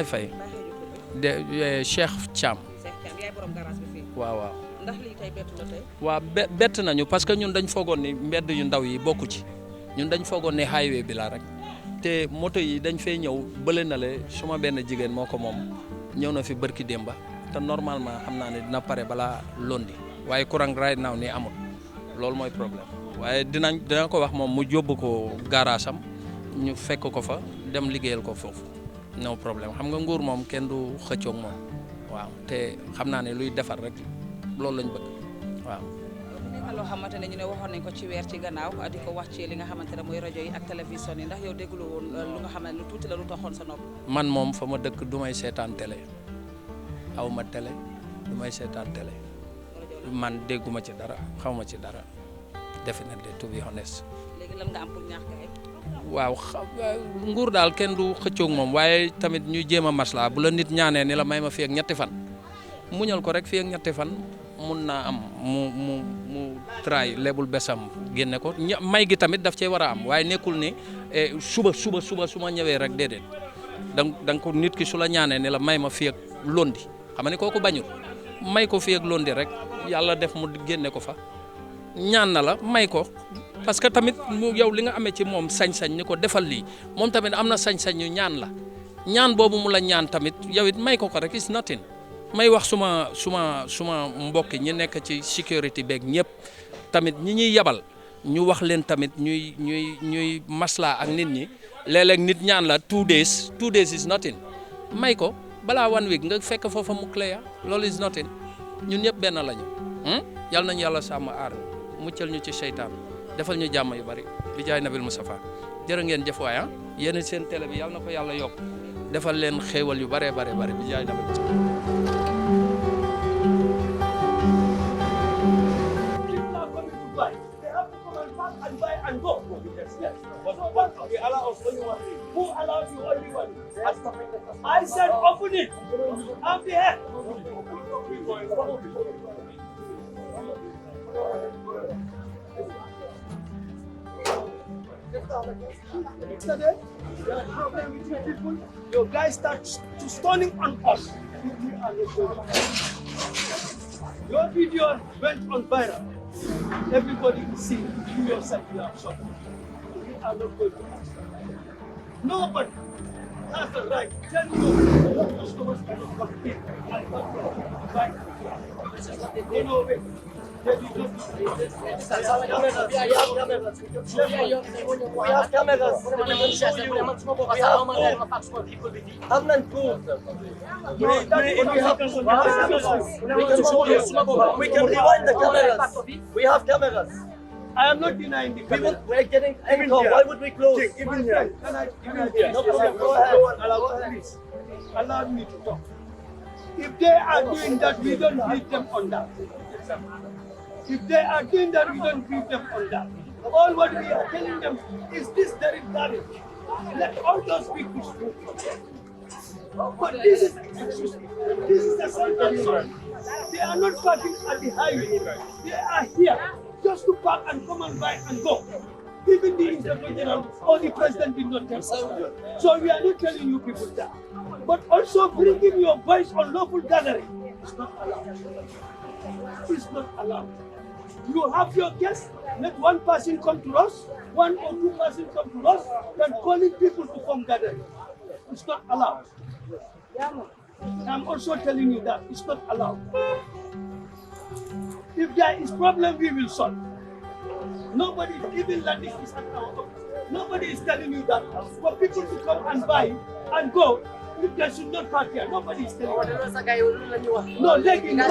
fay de Cheikh Thiam yaay borom garage bi fii waaw ndax lii tey bettu la tey waaw bett nañu parce que ñun dañ foogoon ni mbedd yu ndaw yi bokku ci ñun dañ foogoon ne highway bi la rek te moto yi dañ fay ñëw bële na le suma benn jigéen moo ko moom ñëw na fi bërki démba te normalement xam naa ne dina pare balaa londi waaye courant right now nii amul loolu mooy problème waaye dina ko wax moom mu yóbbu ko garage am ñu fekk ko fa dem liggéeyal ko foofu no problème xam nga nguur moom kenn du xëccoog moom waaw te xam naa ne luy defar rek loolu lañ bëgg waaw. loo xamante ne ñu ne waxoon nañ ko ci weer ci gannaaw di ko wax ci li nga xamante ne mooy rajo yi ak télévision yi ndax yow déglu woon lu nga xam ne lu tuuti la lu taxoon sa nopp. man moom fa ma dëkk du may seetaan télé aw ma télé du may seetaan télé man dégguma ci dara xaw ma ci dara definitely to be honest. léegi lan nga am pour ñaax kay. waaw nguur daal kenn du xëccoog moom waaye tamit ñu jéem a maslaa bu la nit ñaanee ni la may ma fii ak ñetti fan muñal ko rek fii ak ñetti fan mun naa am mu try lebul besam génne ko may gi tamit daf cee war a am waaye nekkul ni suba su ma ñëwee rek déedéet donc ko nit ki su la ñaanee ni la may ma fii ak londi xam nga ni kooku bañul may ko fii ak londi rek yàlla def mu génne ko fa ñaan na la may ko parce que tamit yow li nga amee ci moom sañ-sañ ni ko defal lii moom tamit am na sañ-sañ ñu ñaan la ñaan boobu mu la ñaan tamit yow it may ko rek is nothing may wax suma mbokk ñi nekk ci sécurité beeg ñëpp tamit ñi ñuy yabal ñu wax leen tamit ñuy maslaa ak nit ñi léeg-léeg nit ñaan la 2 days is nothing may ko balaa 1 week nga fekk foofa mu clear loolu is nothing ñun ñëpp benn lañu yàlla nañu yàlla sàmm aar muccal ñu ci seytaan defal ñu jàmm yu bari bi jaay nabil Mustafa jërë ngeen jëf waay yéen seen télé bi yàlla na ko yàlla yokk defal leen xéewal yu bare bi jaay nabil Mustafa and buy and go. Yes. But what we allow us only one thing. Who allows you only one thing? I said open it. I'm the head. Yesterday, we had a problem with you people. Your guys start to stoning on us. Your video went on viral. Everybody is seeing you yourself, you have shot. We are not going to accept. Nobody has the right to tell you what customers cannot compete and right. They know it. We have cameras. We can rewind the cameras. We have cameras. I am not denying the cameras. We're getting income. Why would we close? Even here. No problem. Go ahead. Please. Allow me to talk. If they are doing that, we don't beat them on that. If they are doing that, we don't beat them on that. All what we are telling them is this very damage. Let all those people speak. But this is the same. They are not parking at the highway. They are here just to park and come and buy and go. Even the Inspector General or the President did not tell us. So we are not telling you people that. But also bringing your voice on lawful gathering is not allowed. It's not allowed. You have your guests, let one person come to us, 1 or 2 persons come to us, then calling people to come gathering. It's not allowed. I'm also telling you that it's not allowed. If there is problem, we will solve. Nobody, even landing is at our office. Nobody is telling you that for people to come and buy and go, if they should not park here, nobody is telling you. No, legging. Let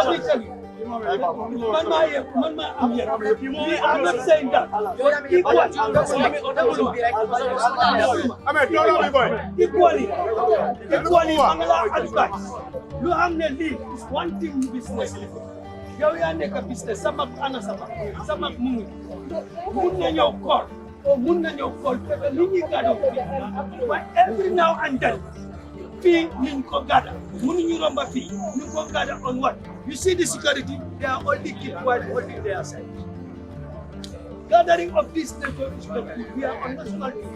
me tell you. Mama, we are not saying that. Equally, advice. You have to leave one thing business. You have to business. Samak ana samak mungi. Munna your call. Or munna your call. But every now and then, fee ñu ko gada mënuñu romba fii ñu ko gada on what you see the security they are only keep quiet holding their side gathering of this nature is not good. We are on national TV.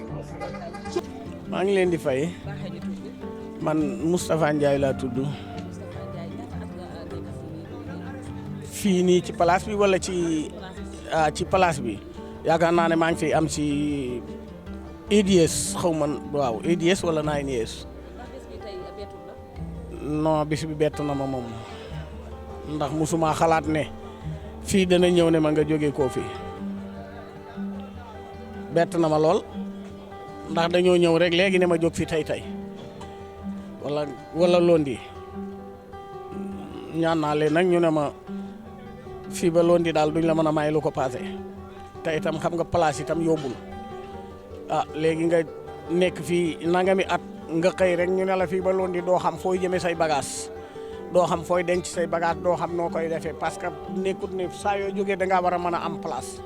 maa ngi leen di fay man Moustapha Ndiaye laa tudd fii nii ci place bi wala ci place bi yaakaar naa ne maa ngi fi am ci 8 years xaw ma waaw 8 years wala 9 years non bis bi bett na ma moom ndax musuma xalaat ne fii dana ñëw ne ma nga jóge koo fi bett na ma lool ndax dañoo ñëw rek léegi ne ma jóg fi tey wala londi ñaan naa leen nag ñu ne ma fii ba londi daal duñ la mën a may lu ko passé te itam xam nga place itam yombul léegi nga nekk fii nangami at nga xëy rek ñu ne la fii ba londi doo xam fooy jëme say bagage doo xam fooy denc say bagage doo xam noo koy defee parce que nekkut ne saa yoo jógee da ngaa war a mën a am place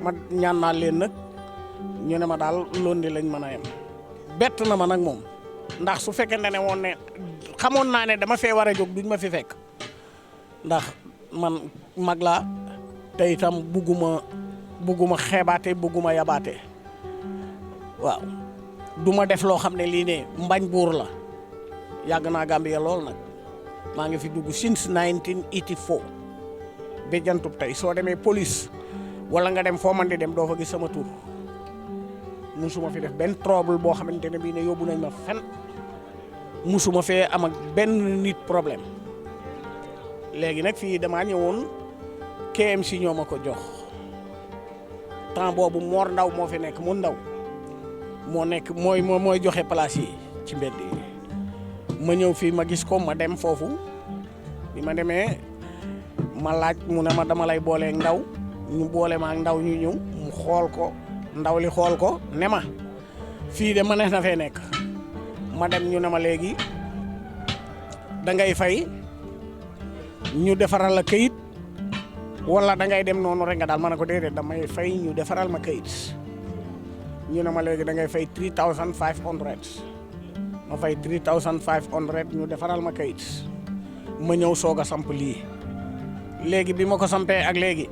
ma ñaan naa leen nag ñu ne ma daal londi lañ mën a yem bett na ma nag moom ndax su fekkente ne woon ne xamoon naa ne dama fee war a jóg duñ ma fi fekk ndax man mag laa te itam bugguma xeebaate bugguma yabaate waaw du ma def loo xam ne lii ne mbañ buur la yàgg naa Gambia lool nag maa ngi fi dugg since 1984 ba jantub tey soo demee police wala nga dem foo man di dem doo fa gis sama tur musuma fi def benn trouble boo xamante ne bii ne yóbbu nañ ma fen musuma fee am ak benn nit problème léegi nag fii damaa ñëwoon KMC ñoo ma ko jox temps boobu Mor Ndaw moo fi nekk mu ndaw mooy joxe place yi ci mbedd yi ma ñëw fii ma gis ko ma dem foofu bi ma demee ma laaj mu ne ma dama lay booleeg ndaw ñu boole ma ak ndaw ñu ñëw mu xool ko ndaw li xool ko ne ma fii de ma neex na fee nekk ma dem ñu ne ma léegi da ngay fay ñu defaral la kayit wala da ngay dem noonu rek nga daal ma ne ko déedéet damay fay ñu defaral ma kayit ñu ne ma léegi da ngay fay 3500 ma fay 3500 ñu defaral ma kayit ma ñëw soog a samp lii léegi bi ma ko sampee ak léegi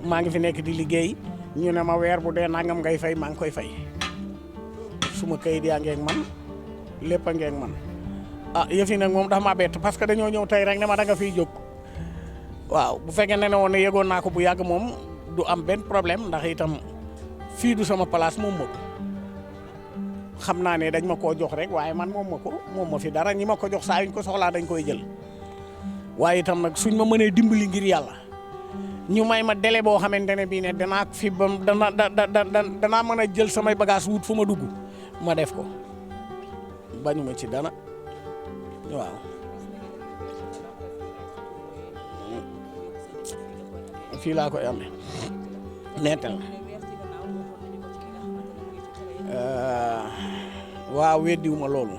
maa ngi fi nekk di liggéey ñu ne ma weer bu dee nangam ngay fay maa ngi koy fay suma kayit yaa ngeeg man lépp a ngeeg man yëf yi nag moom dafa maa bett parce que dañoo ñëw tey rek ne ma da nga fiy jóg waaw bu fekkee ne woon ne yëgoon naa ko bu yàgg moom du am benn problème ndax itam fii du sama place moom ma ko xam naa ne dañ ma koo jox rek waaye man moom ma fi dara ñi ma ko jox saa yuñ ko soxlaa dañ koy jël waaye itam nag suñ ma mënee dimbali ngir yàlla ñu may ma délai boo xamante ne bii ne danaa fi ba danaa mën a jël samay bagage wut fu ma dugg ma def ko bañu ma ci dana waaw fii laa koy amee nettal waaw weddiwuma loolu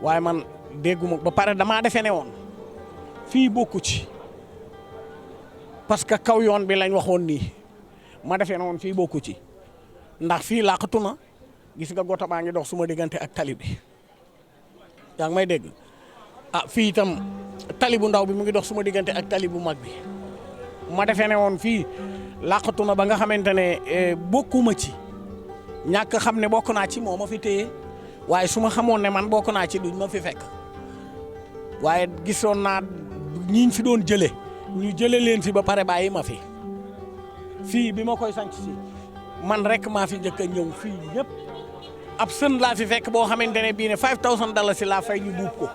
waaye man dégguma ba pare damaa defee ne woon fii bokku ci parce que kaw yoon bi lañ waxoon nii ma defee ne woon fii bokku ci ndax fii laqatu na gis nga goto baa ngi dox suma diggante ak tali bi yaa ngi may dégg fii itam tali bu ndaw bi mu ngi dox suma diggante ak tali bu mag bi ma defee ne woon fii laqatu na ba nga xamante ne bokkuma ci ñàkk xam ne bokk naa ci moo ma fi téye waaye su ma xamoon ne man bokk naa ci duñ ma fi fekk waaye gisoon naa ñiñ fi doon jële ñu jële leen fi ba pare bàyyi ma fi fii bi ma koy sanc si man rek maa fi njëkk a ñëw fii ñëpp ab sën laa fi fekk boo xamante ne bii ne $5,000 laa fay ñu buub ko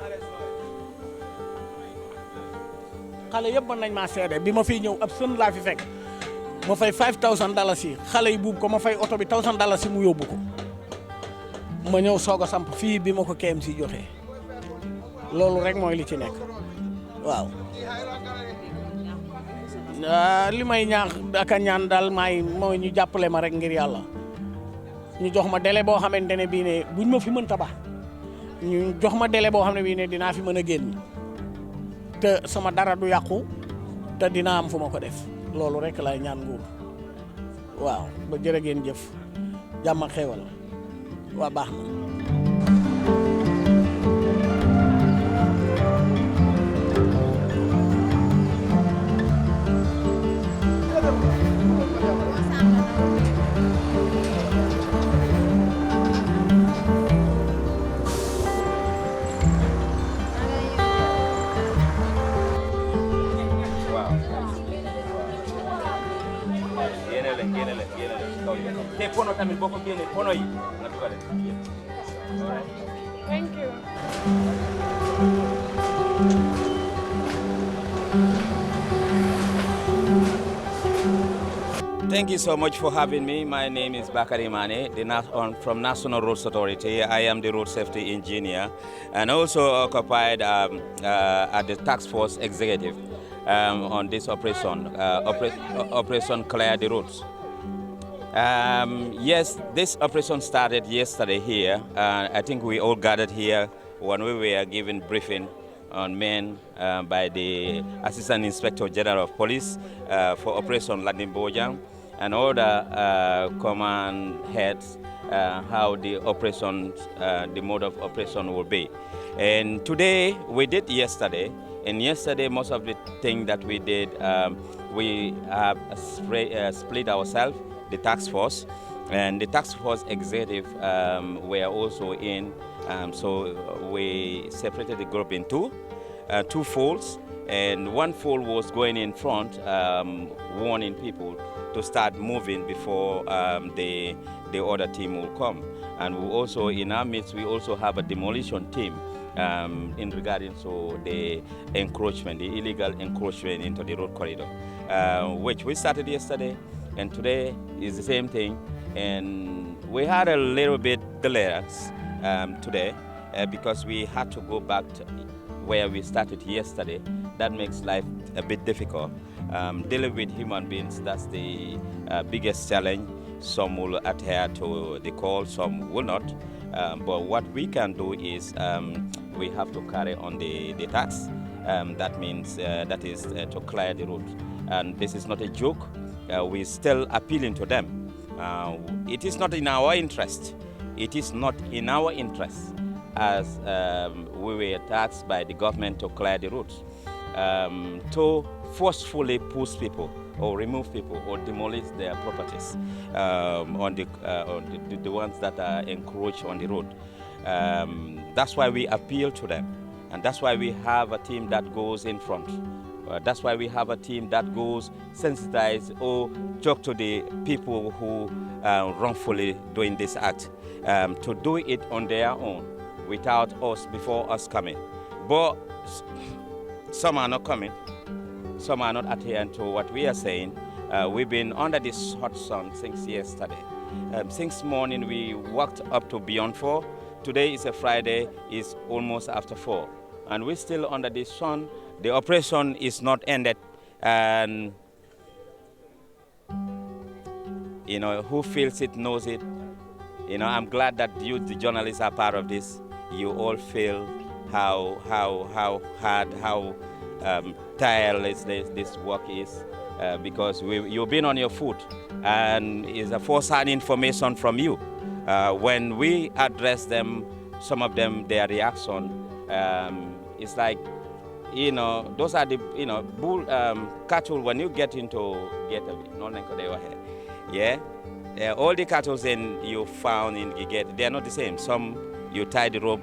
xale yëpp mën nañ maa seede bi ma fiy ñëw ab sën laa fi fekk ma fay $5,000 xale yi buub ko ma fay oto bi $1,000 mu yóbbu ko ma ñëw soog a samp fii bi ma ko KMC joxee loolu rek mooy li ci nekk waaw. li may ñaax ak a ñaan daal mooy ñu jàppale ma rek ngir yàlla ñu jox ma délai boo xamante ne bii ne buñ ma fi mën tabax ñu jox ma délai boo xam ne bii ne dinaa fi mën a génn te sama dara du yàqu te dinaa am fu ma ko def loolu rek lay ñaan nguur waaw ba jërë ngeen jëf jàmm ak xéewal waa baax na. bi boo ko génnee pono yi nga dugal leen. Thank you. Thank you so much for having me. My name is Bakari Mane, from National Roads Authority. I am the road safety engineer and also occupied at the task force executive on this operation, Operation Clear the Roads. Yes, this operation started yesterday here. I think we all gathered here when we were given briefing on men by the Assistant Inspector General of Police for Operation Landing Bojang and other command heads how the operation, the mode of operation will be. And today we did yesterday, and yesterday most of the things that we did, we have split ourselves, the task force, and the task force executive were also in, so we separated the group in two folds, and one fold was going in front, warning people to start moving before the other team will come. And we also, in our midst, we also have a demolition team in regarding to the encroachment, the illegal encroachment into the road corridor, which we started yesterday, and today is the same thing. And we had a little bit delays today because we had to go back to where we started yesterday. That makes life a bit difficult. Dealing with human beings, that's the biggest challenge. Some will adhere to the call, some will not. But what we can do is we have to carry on the task. That means that is to clear the road. And this is not a joke. We're still appealing to them. It is not in our interest. It is not in our interest as we were tasked by the government to clear the roads, to forcefully push people or remove people or demolish their properties on the ones that are encroached on the road. That's why we appeal to them, and that's why we have a team that goes in front. That's why we have a team that goes sensitize or talk to the people who are wrongfully doing this act, to do it on their own without us, before us coming. But some are not coming. Some are not adhering to what we are saying. We've been under this hot sun since yesterday. Since morning we worked up to beyond 4. Today is a Friday, it's almost after 4. And we're still under this sun. The operation is not ended. And you know, who feels it knows it. You know, I'm glad that you, the journalists, are part of this. You all feel how hard, how tireless this work is, because you've been on your foot, and it's a first-hand information from you. When we address them, some of them, their reaction, it's like, you know, those are the, you know, bull cattle. When you get into all the cattle you found in Gigete, they are not the same. Some you tie the rope,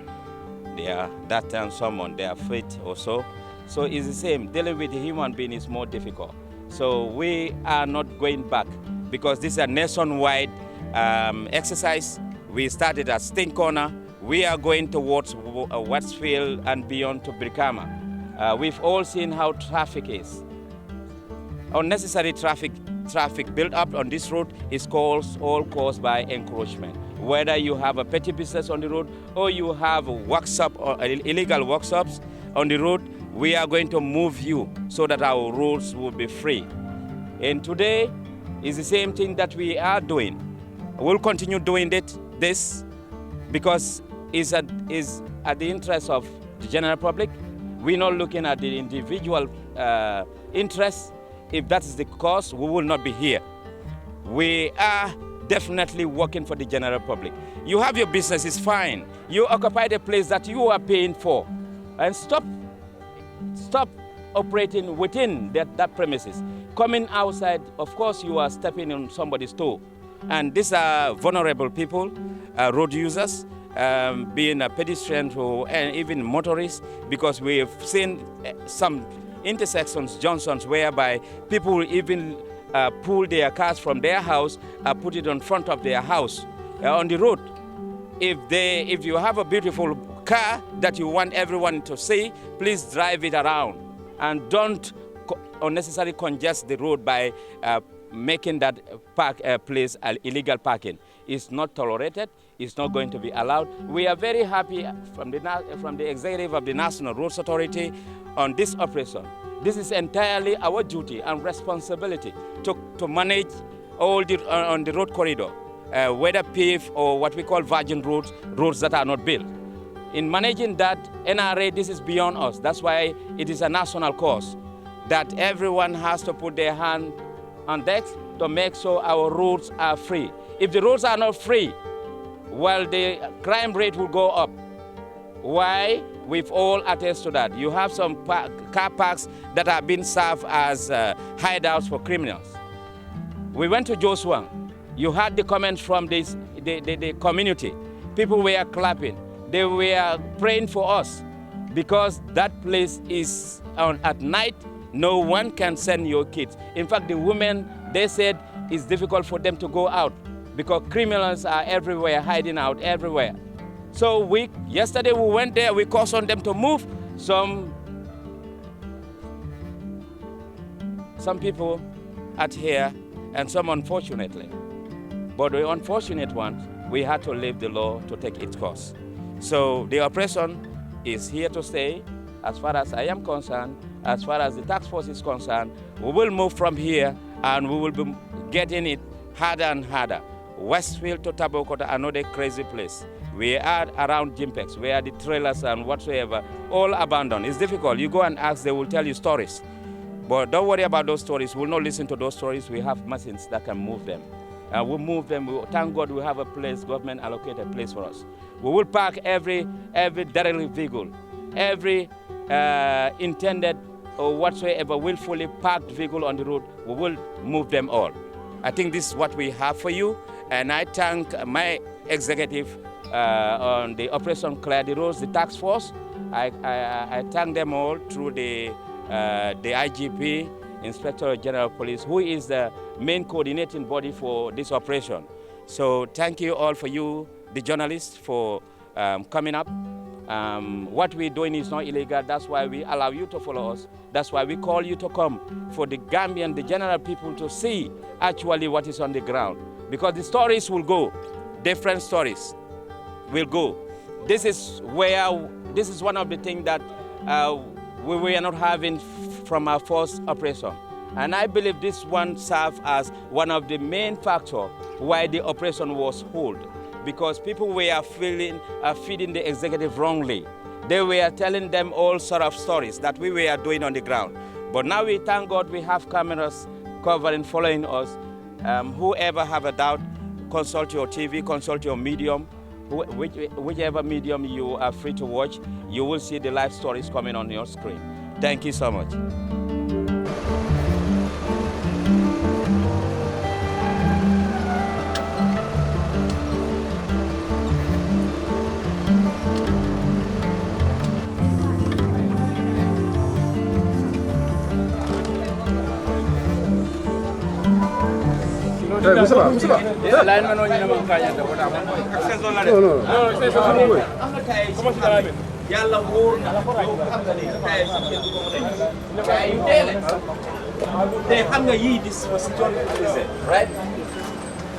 they are that time, some on their feet or so. So it's the same. Dealing with a human being is more difficult. So we are not going back because this is a nationwide exercise. We started at Sting Corner. We are going towards Westfield and beyond to Brikama. We've all seen how traffic is. Unnecessary traffic built up on this road is all caused by encroachment. Whether you have a petty business on the road or you have a workshop or illegal workshops on the road, we are going to move you so that our roads will be free. And today is the same thing that we are doing. We'll continue doing this because it's at the interest of the general public. We're not looking at the individual interests. If that is the cause, we will not be here. We are definitely working for the general public. You have your business, it's fine. You occupy the place that you are paying for. And stop operating within that premises. Coming outside, of course, you are stepping on somebody's toe. And these are vulnerable people, road users, being a pedestrian and even motorists, because we have seen some intersections, junctions, whereby people even pull their cars from their house and put it in front of their house on the road. If you have a beautiful car that you want everyone to see, please drive it around and don't unnecessarily congest the road by making that place illegal parking. It's not tolerated. It's not going to be allowed. We are very happy from the executive of the National Roads Authority on this operation. This is entirely our duty and responsibility to manage all on the road corridor, whether paved or what we call virgin roads that are not built. In managing that, NRA, this is beyond us. That's why it is a national cause that everyone has to put their hand on deck to make sure our roads are free. If the roads are not free, well, the crime rate will go up. Why? We've all attest to that. You have some car parks that have been served as hideouts for criminals. We went to Joshua. You had the comments from the community. People were clapping. They were praying for us because that place is at night. No one can send your kids. In fact, the women, they said it's difficult for them to go out because criminals are everywhere, hiding out everywhere. So yesterday we went there, we cautioned them to move. Some people at here and some unfortunately. But the unfortunate ones, we had to leave the law to take its course. So the oppression is here to stay. As far as I am concerned, as far as the task force is concerned, we will move from here and we will be getting it harder and harder. Westfield to Tabokota, another crazy place. We are around Jimpex, where the trailers and whatsoever, all abandoned. It's difficult. You go and ask, they will tell you stories. But don't worry about those stories. We'll not listen to those stories. We have machines that can move them. We'll move them. Thank God we have a place, government allocated place for us. We will park every derelict vehicle, every intended or whatsoever willfully parked vehicle on the road, we will move them all. I think this is what we have for you, and I thank my executive on the Operation Clear the Roads, the task force. I thank them all through the IGP, Inspector General of Police, who is the main coordinating body for this operation. So thank you all for you, the journalists, for coming up. What we're doing is not illegal. That's why we allow you to follow us. That's why we call you to come for the Gambian, the general people to see actually what is on the ground. Because the stories will go, different stories will go. This is one of the things that we were not having from our first operation. And I believe this one served as one of the main factors why the operation was held. Because people were feeding the executive wrongly. They were telling them all sort of stories that we were doing on the ground. But now we thank God we have cameras covering, following us. Whoever have a doubt, consult your TV, consult your medium. Whichever medium you are free to watch, you will see the live stories coming on your screen. Thank you so much.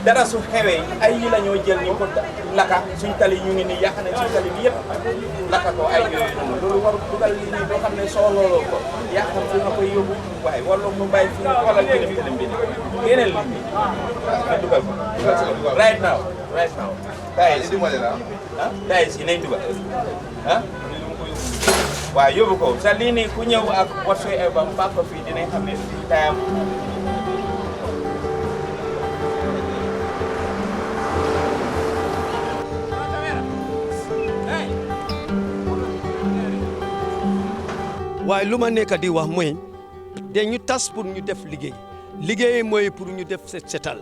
dara su xewé ay yi lañu jël ñu ko laka suñ tali ñu ngi ni yak nañ suñ tali bi yépp laka ko ay lolu war dugal li ni do xamné so lolo ko yak xam fi nga koy yobbu way wala mu bay fi ñu xolal ci dem telim bi yeneen li nga dugal ko right now tay ci mo la tay ci nañ dugal wa yobbu ko sa li ni ku ñew ak whatsoever ba ko fi dinañ xamné tayam waaye lu ma nekk di wax mooy dañu tas pour ñu def liggéey mooy pour ñu def setal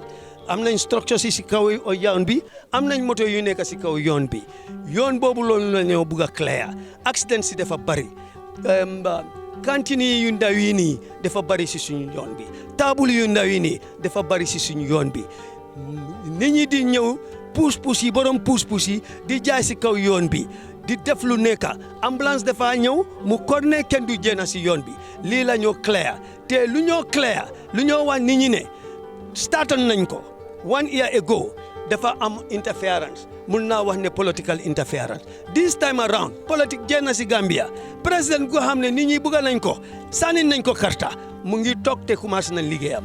am nañ structure si kaw yoon bi am nañ moto yu nekk si kaw yoon bi yoon boobu loolu la ñoo bugg a clair accident si dafa bari cantine yu ndaw yi nii dafa bari si suñu yoon bi table yu ndaw yi nii dafa bari si suñu yoon bi nit ñi di ñëw puus-puus yi borom puus-puus yi di jaay si kaw yoon bi di def lu nekk ambulance dafa ñëw mu corne kenn du jéem si yoon bi lii la ñoo clair te lu ñoo clair lu ñoo wax nit ñi ne startoon nañ ko 1 year ago dafa am interference mun naa wax ne political interference this time around politique jéem na si Gambia président go xam ne nit ñi bëgg nañ ko sànni nañ ko karta mu ngi toog te commencé nañ liggéeyam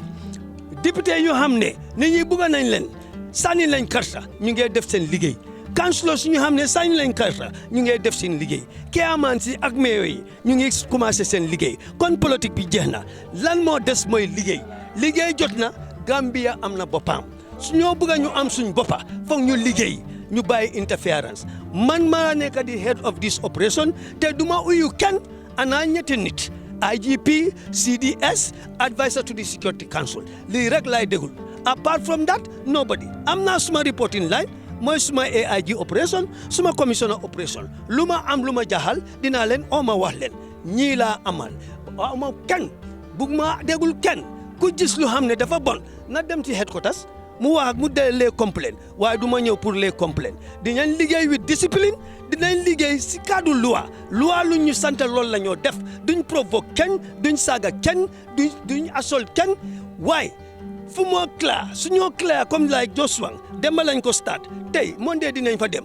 député yoo xam ne nit ñi bëgg nañ leen sànni lañ karta ñu ngi def seen liggéey councilors ñu xam ne sànni lañ karta ñu ngi def seen liggéey keamaan si ak mayor yi ñu ngi commencé seen liggéey kon politique bi jeex na lan moo des mooy liggéey jot na Gambia am na boppam su ñoo bëgg ñu am suñ boppa foog ñu liggéey ñu bàyyi interference man maa nekk di head of this operation te duma uyu kenn ana ñetti nit IGP CDS advisor to the Security Council lii rek laay dégul apart from that nobody am naa suma reporting line mooy suma AIG operation suma commissioner operation lu ma am lu ma jaaxal dinaa leen oo ma wax leen ñii laa amal ma kenn bugg ma dégul kenn ku gis lu xam ne dafa bon na dem ci headquarters mu wax mu dee les complaints waaye du ma ñëw pour les complaints dinañ liggéey with discipline dinañ liggéey si cadre loi lu ñu sant loolu la ñoo def duñ provoque kenn duñ saaga kenn duñ assault kenn waaye fu moo clair suñoo clair comme like Joshua demba lañ ko start tey Monday dinañ fa dem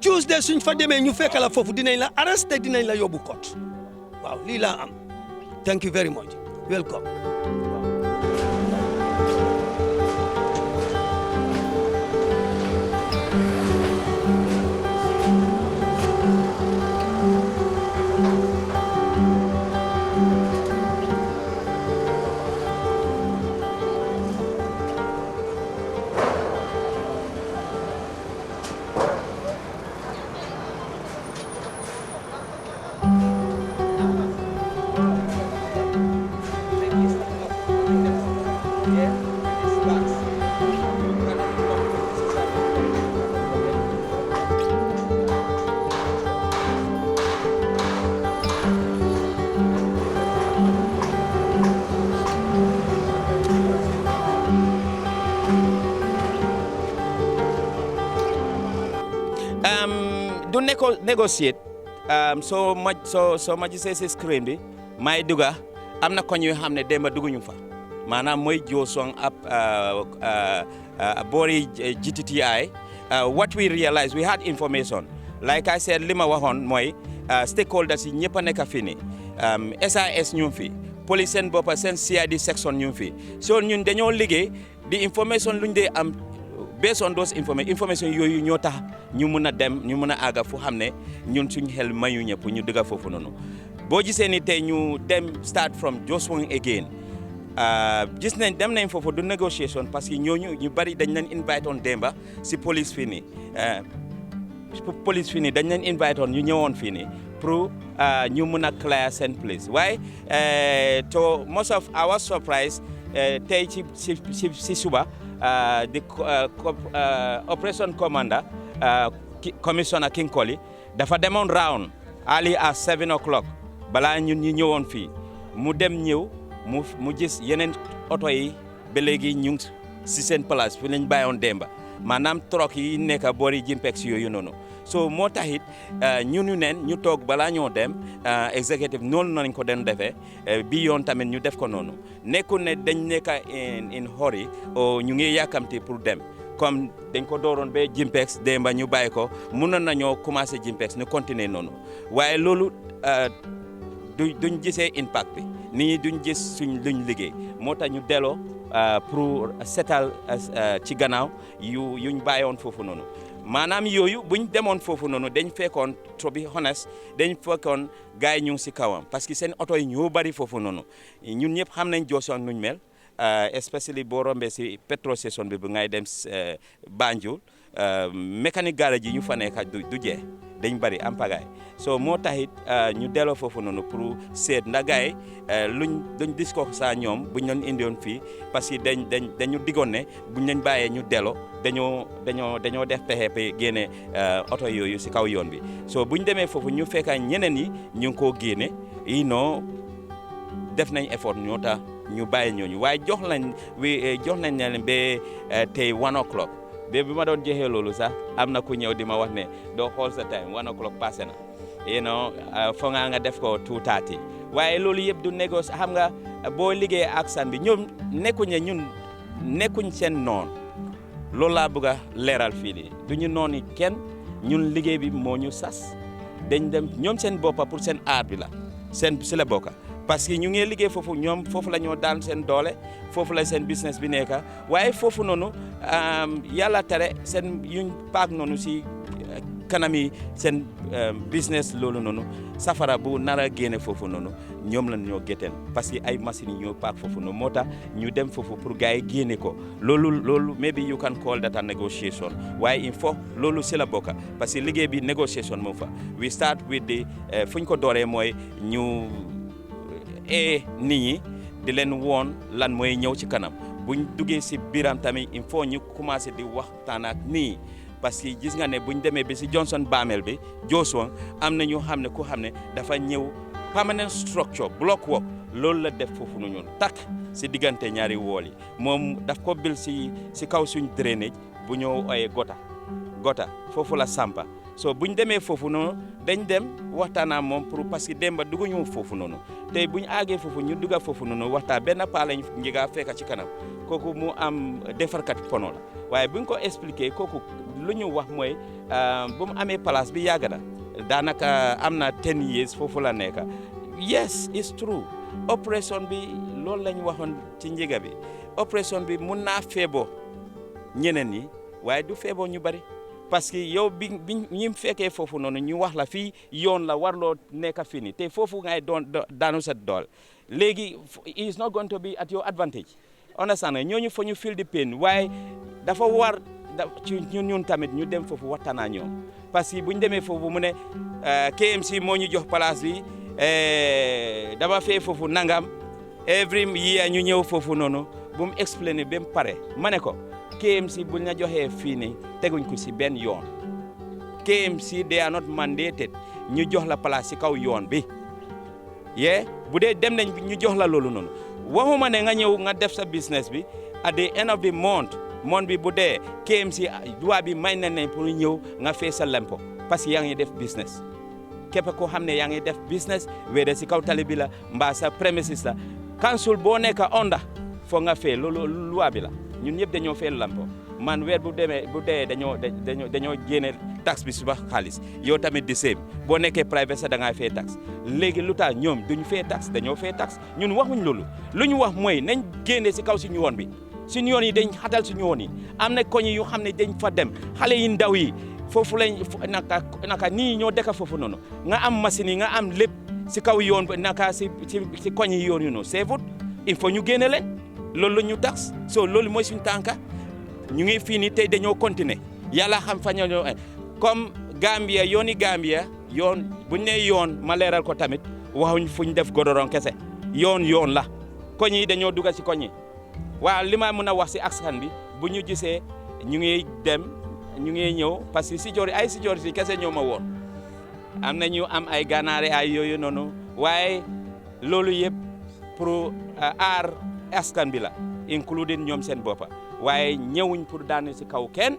Tuesday suñ fa demee ñu fekk la foofu dinañ la arrêté dinañ la yóbbu court waaw lii laa am thank you very much welcome. du negotiate soo ma gisee si screen bi may duga am na koñ yoo xam ne démba duguñu fa maanaam mooy Josong ab boori GTTI what we realized we had information like I said li ma waxoon mooy stakeholders yi ñëpp a nekk fii nii SAS ñu fi police seen boppa seen CID section ñu fi so ñun dañoo liggéey di information luñ dee am based on those information yooyu ñoo tax ñu mun a dem ñu mun a àgga fu xam ne ñun suñ xel mayu ñëpp ñu dëgga foofu noonu boo gisee ni tey ñu dem start from Joshua again gis nañ dem nañ foofu du négociation parce que ñooñu ñu bari dañ leen invite on démba si police fii nii dañ leen invite on ñu ñëwoon fii nii pour ñu mun a clear seen place waaye to most of our surprise tey ci suba the operation commander commissioner King Koli dafa demoon round early at 7 o'clock balaa ñun ñu ñëwoon fii mu dem ñëw mu gis yeneen oto yi ba léegi ñu ngi si seen place fi lañ bàyyoon démba maanaam troc yi nekk boori Jimpex yooyu noonu so moo taxit ñunu neen ñu toog balaa ñoo dem executive noonu nañ ko den defee bi yoon tamit ñu def ko noonu nekkul ne dañ nekk in hurry o ñu ngi yàkkamti pour dem comme dañ ko dooroon ba Jimpex démba ñu bàyyi ko mënoon nañoo commencé Jimpex ñu continuer noonu waaye loolu duñ gisee impact bi nit ñi duñ gis suñ luñ liggéey moo tax ñu delloo pour setal ci gannaaw yuñ bàyyoon foofu noonu maanaam yooyu buñ demoon foofu noonu dañ fekkoon to be honest dañ fekkoon gars yi ñu ngi si kawam parce que seen oto yi ñoo bari foofu noonu ñun ñëpp xam nañ Joshua nuñ mel especially boo rombee si petrol station bi bu ngay dem Banjul mécanique garage yi ñu fa nekk du jeex dañ bari am pagaay so moo taxit ñu delloo foofu noonu pour seet ndax gars yi luñ discours saa ñoom buñ leen indiwoon fii parce que dañu diggoon ne buñ leen bàyyee ñu delloo dañoo def pexe pe génne oto yooyu si kaw yoon bi so buñ demee foofu ñu fekka ñeneen yi ñu ngi koo génne def nañ effort ñoo tax ñu bàyyi ñooñu waaye jox nañ leen ba tey 1 o'clock ba bi ma doon joxee loolu sax am na ku ñëw di ma wax ne doo xool sa time 1 o'clock passé na fo nga def ko 2:30 waaye loolu yëpp du négoce xam nga boo liggéey ak san bi ñoom nekkuñ seen noon loolu laa bëgg a leeral fii nii du ñu nooni kenn ñun liggéey bi moo ñu sas dañ dem ñoom seen boppa pour seen aar bi la si la bokka parce que ñu ngi liggéey foofu ñoom foofu la ñoo daan seen doole foofu la seen business bi nekka waaye foofu noonu yàlla tere seen yuñ paak noonu si kanami seen business loolu noonu safara bu nar a génne foofu noonu ñoom la ñoo géteel parce que ay machines yi ñoo paak foofu noonu moo tax ñu dem foofu pour gars yi génne ko loolu maybe you can call that a negotiation waaye il faut loolu si la bokka parce que liggéey bi négociation moom fa we start with the fu ñu ko dooree mooy ñu nit ñi di leen woon lan mooy ñëw ci kanam buñ duggee si biiram tamit il faut ñu commencé di waxtaan ak nii parce que gis nga ne buñ demee bi si Johnson Bamel bi Johnson am na ñu xam ne ku xam ne dafa ñëw permanent structure block work loolu la def foofu nu ñun takk si diggante ñaari wool yi moom daf ko bil si kaw suñ drainage bu ñëw ooyee gota foofu la sampa so buñ demee foofu noonu dañ dem waxtaanaa moom pour parce que demba dugg ñu foofu noonu tey buñ aagee foofu ñu dugga foofu noonu waxtaan benn paa lañ njigaa fekka ci kanam kooku mu am defarkat pono la waaye buñ ko expliqué kooku lu ñu wax mooy bu mu amee place bi yàgg na daanaka am na 10 years foofu la nekk yes it's true opération bi loolu lañ waxoon ci njiga bi opération bi mun naa feeboo ñeneen ñi waaye du feeboo ñu bari parce que yow bi ñi fekkee foofu noonu ñu wax la fii yoon la warloo nekk fii nii te foofu ngay daanu sa dool léegi is not going to be at your advantage understand ñooñu fa ñu feel the pain waaye dafa war ci ñun tamit ñu dem foofu waxtaanaa ñoom parce que bu ñu demee foofu mu ne KMC moo ñu jox place bi dama fee foofu nangam every year ñu ñëw foofu noonu bu mu explainer ba mu pare ma ne ko KMC buñ la joxee fii nii teguñ ko si benn yoon KMC they are not mandated ñu jox la place si kaw yoon bi bu dee dem nañ ñu jox la loolu noonu waxuma ne nga ñëw nga def sa business bi at the end of the month bi bu dee KMC loi bi may nañ pour ñëw nga fay sa lempo parce que yaa ngi def business képp koo xam ne yaa ngi def business wéede si kaw tali bi la mbaa sa premises la council boo nekk onda foo nga fay loolu loi bi la ñun ñëpp dañoo fay lampo man weer bu dee dañoo génne taxe bi suba xaalis yow tamit di same boo nekkee private sa da ngaa fay taxe léegi lu tax ñoom duñ fay taxe dañoo fay taxe ñun waxuñ loolu lu ñu wax mooy nañ génne si kaw suñu yoon bi suñu yoon yi dañ xatal suñu yoon yi am na koñ yu xam ne dañ fa dem xale yi ndaw yi foofu lañ naka nii ñoo dëkk foofu noonu nga am machine yi nga am lépp si kaw yoon bi naka si koñ yi yoon yu noonu c'est vrai il faut ñu génne leen loolu la ñu tax so loolu mooy suñu tànka ñu ngi fii nii tey dañoo continuer yàlla xam fa ñoo comme Gambia yooni Gambia yoon buñ ne yoon ma leeral ko tamit waxuñ fuñ def godoron kese yoon la koñ yi dañoo dugg si koñ yi waaw li ma mën a wax si askan bi bu ñu gisee ñu ngi dem ñu ngi ñëw parce que sécurité kese ñoo ma woon am na ñu am ay ganaare ay yooyu noonu waaye loolu yëpp pour aar askan bi la including ñoom seen boppa waaye ñëwuñ pour daanu si kaw kenn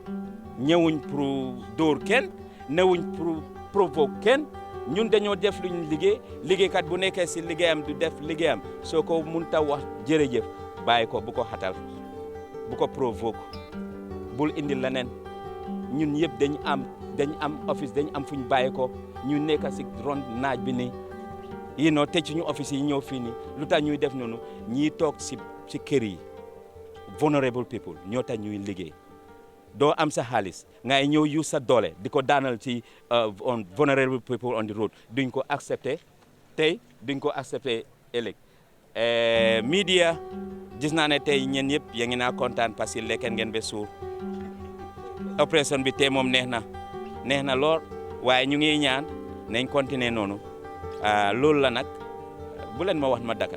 ñëwuñ pour dóor kenn ñëwuñ pour provoque kenn ñun dañoo def luñ liggéeykat bu nekkee si liggéeyam du def liggéeyam soo ko mënta wax jërëjëf bàyyi ko bu ko xatal bu ko provoque bul indi leneen ñun yëpp dañ am office dañ am fuñ bàyyi ko ñu nekk si ron naaj bi ni tëj suñu office yi ñëw fii nii lu tax ñuy def noonu ñii toog si kër yi vulnerable people ñoo tax ñuy liggéey doo am sa xaalis ngay ñëw use sa doole di ko daanal ci on vulnerable people on the road duñ ko accepté tey duñ ko accepté ëllëg media gis naa ne tey ñeen yëpp yaa ngi naa kontaan parce que lekkeen ngeen ba suur opération bi tey moom neex na lool waaye ñu ngi ñaan nañ continuer noonu loolu la nag bu leen ma wax ma daka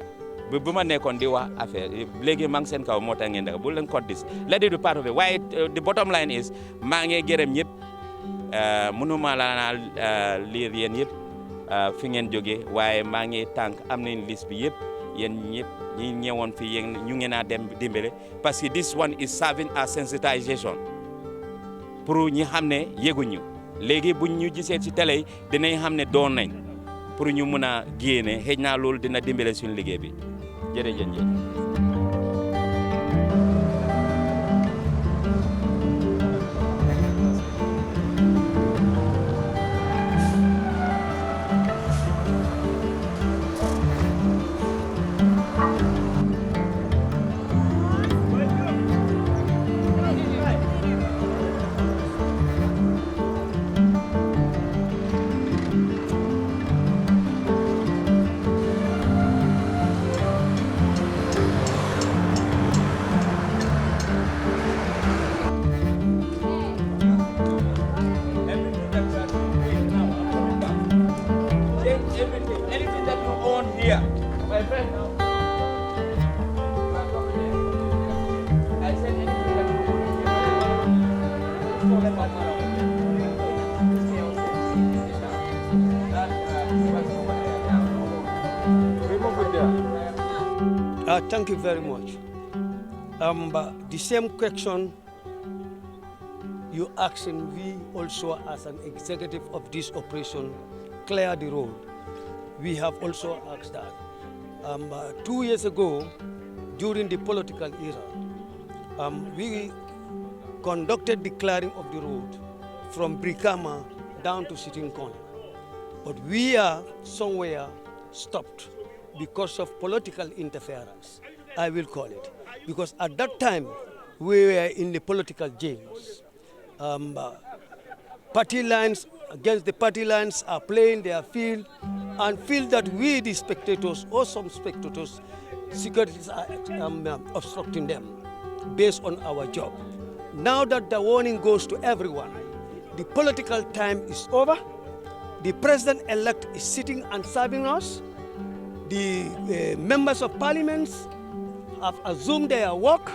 bu ma nekkoon di wax affaire léegi maa ngi seen kaw moo tax ngeen daka bu leen ko dis let it be part of it waaye the bottom line is maa ngi gërëm ñëpp mënuma la liir yéen yëpp fi ngeen jógee waaye maa ngi tànk am nañ liste bi yëpp yéen ñëpp ñi ñëwoon fii yéen ñu ngeen a dem dimbale parce que this one is serving as sensitization pour ñi xam ne yëguñu léegi buñ ñu gisee ci télé yi dinañ xam ne doon nañ pour ñu mun a génne xëy na loolu dina dimbale suñu liggéey bi jërëjëf. Anything that you own here, my friend. I said anything that you own here. Thank you very much. The same question you asking, we also as an executive of this operation, clear the road. We have also asked that. 2 years ago, during the political era, we conducted the clearing of the road from Brikama down to Sitting Corner. But we are somewhere stopped because of political interference, I will call it. Because at that time, we were in the political jails. Party lines against the party lines are playing their field and feel that we, the spectators, or some spectators, securities are obstructing them based on our job. Now that the warning goes to everyone, the political time is over, the president-elect is sitting and serving us, the members of parliament have assumed their work,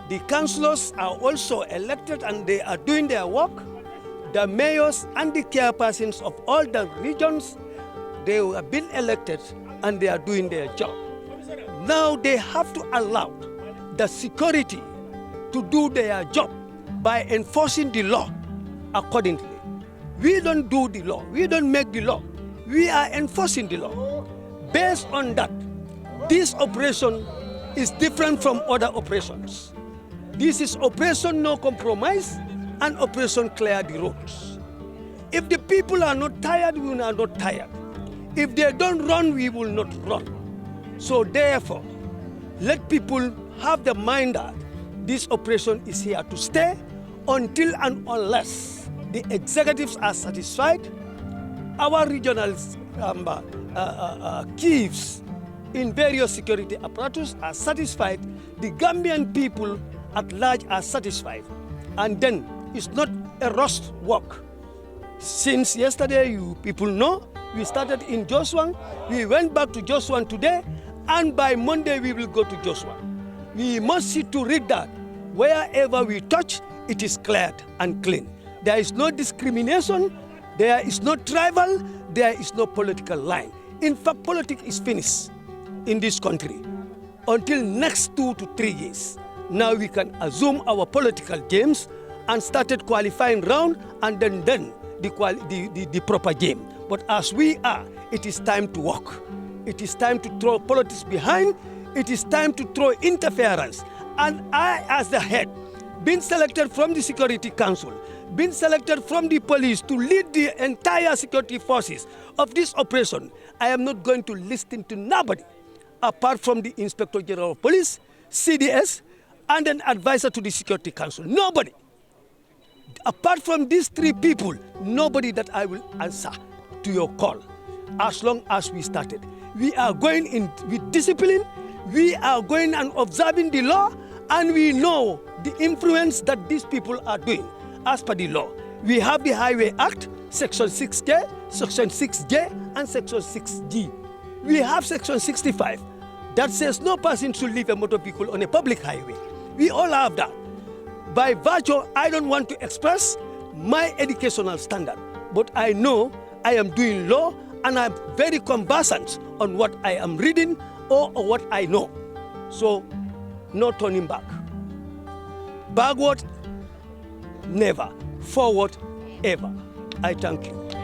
the councillors are also elected and they are doing their work, the mayors and the chairpersons of all the regions, they have been elected and they are doing their job. Now they have to allow the security to do their job by enforcing the law accordingly. We don't do the law, we don't make the law, we are enforcing the law. Based on that, this operation is different from other operations. This is Operation No Compromise and Operation Clear the Roads. If the people are not tired, we are not tired. If they don't run, we will not run. So therefore, let people have the mind that this operation is here to stay until and unless the executives are satisfied, our regional chiefs in various security apparatus are satisfied, the Gambian people at large are satisfied. And then it's not a rushed work. Since yesterday, you people know, we started in Joshua, we went back to Joshua today, and by Monday we will go to Joshua. We must see to read that wherever we touch, it is cleared and clean. There is no discrimination, there is no tribal, there is no political line. In fact, politics is finished in this country until next 2 to 3 years. Now we can assume our political games and started qualifying round and then the proper game. But as we are, it is time to walk. It is time to throw politics behind. It is time to throw interference. And I, as the head, been selected from the Security Council, been selected from the police to lead the entire security forces of this operation, I am not going to listen to nobody apart from the Inspector General of Police, CDS, and an advisor to the Security Council. Nobody. Apart from these 3 people, nobody that I will answer to your call as long as we started. We are going in with discipline, we are going and observing the law, and we know the influence that these people are doing as per the law. We have the Highway Act, Section 6K, Section 6J, and Section 6G. We have Section 65 that says no person should leave a motor vehicle on a public highway. We all have that. By virtue, I don't want to express my educational standard, but I know I am doing law and I'm very conversant on what I am reading or what I know. So, no turning back. Backward, never. Forward, ever. I thank you.